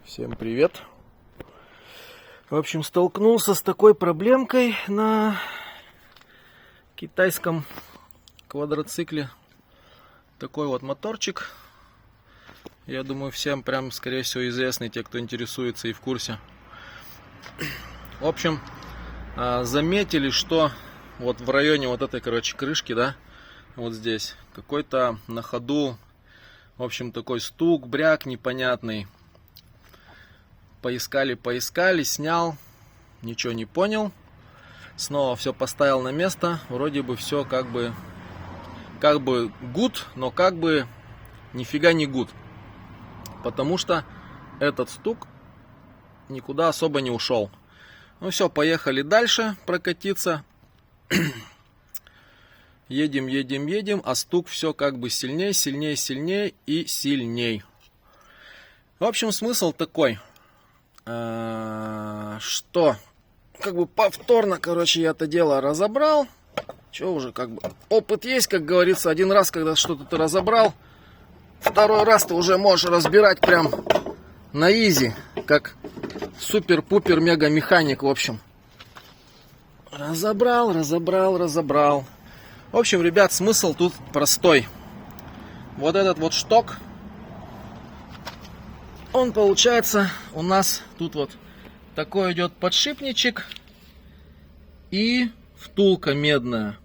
Всем привет! В общем, столкнулся с такой проблемкой на китайском квадроцикле. Такой вот моторчик. Я думаю, всем прям, скорее всего, известный, те, кто интересуется и в курсе. В общем, заметили, что вот в районе вот этой, короче, крышки, да, вот здесь, какой-то на ходу, в общем, такой стук, бряк непонятный. Поискали, снял, ничего не понял. Снова все поставил на место. Вроде бы все как бы good, но как бы нифига не good. Потому что этот стук никуда особо не ушел. Ну все, поехали дальше прокатиться. Едем, а стук все как бы сильнее и сильней. В общем, смысл такой. Что как бы повторно, короче, я это дело разобрал. Че уже, как бы опыт есть, как говорится. Один раз, когда что-то ты разобрал, второй раз ты уже можешь разбирать прям на изи, как супер-пупер мега механик. В общем, разобрал. В общем, ребят, смысл тут простой. Вот этот вот шток, он, получается, у нас тут вот такой идет подшипничек и втулка медная.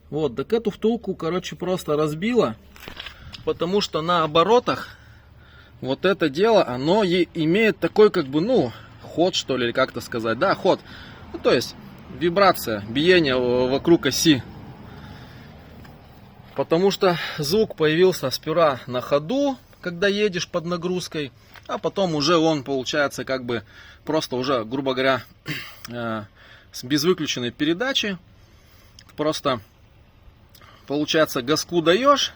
Вот, так эту втулку, короче, просто разбила, потому что на оборотах вот это дело, оно имеет такой, как бы, ну, ход, что ли, или как-то сказать, да, ход. Ну, то есть вибрация, биение вокруг оси. Потому что звук появился сперва на ходу, когда едешь под нагрузкой, а потом уже он, получается, как бы просто уже, грубо говоря, без выключенной передачи. Просто, получается, газку даешь,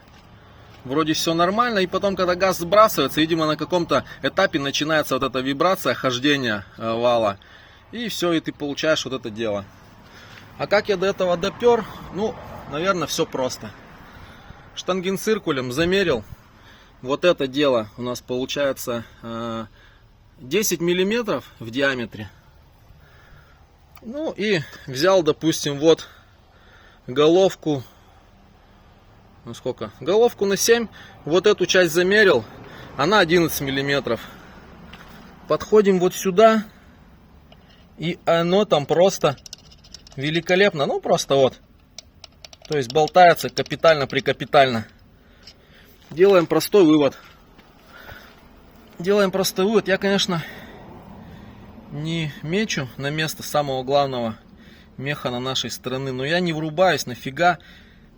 вроде все нормально, и потом, когда газ сбрасывается, видимо, на каком-то этапе начинается вот эта вибрация, хождения вала, и все, и ты получаешь вот это дело. А как я до этого допер? Ну, наверное, все просто. Штангенциркулем замерил. Вот это дело у нас получается 10 миллиметров в диаметре. Ну и взял, допустим, вот головку. Ну сколько? Головку на 7. Вот эту часть замерил. Она 11 миллиметров. Подходим вот сюда. И оно там просто великолепно. Ну просто вот. То есть болтается капитально-прикапитально. Делаем простой вывод. Я, конечно, не мечу на место самого главного меха на нашей страны, но я не врубаюсь, нафига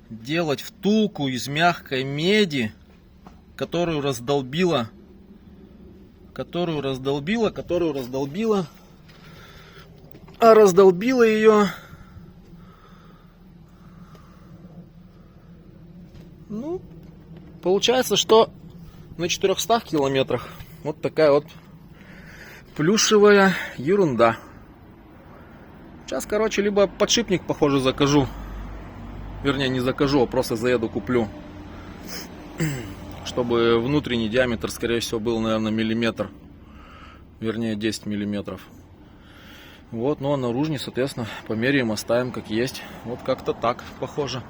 делать втулку из мягкой меди, которую раздолбила, а раздолбила ее, ну, получается, что на 400 километрах вот такая вот плюшевая ерунда. Сейчас, короче, либо подшипник, похоже, закажу. Вернее, не закажу, а просто заеду, куплю. Чтобы внутренний диаметр, скорее всего, был, наверное, миллиметр. Вернее, 10 миллиметров. Вот, ну а наружный, соответственно, померяем, оставим как есть. Вот как-то так, похоже.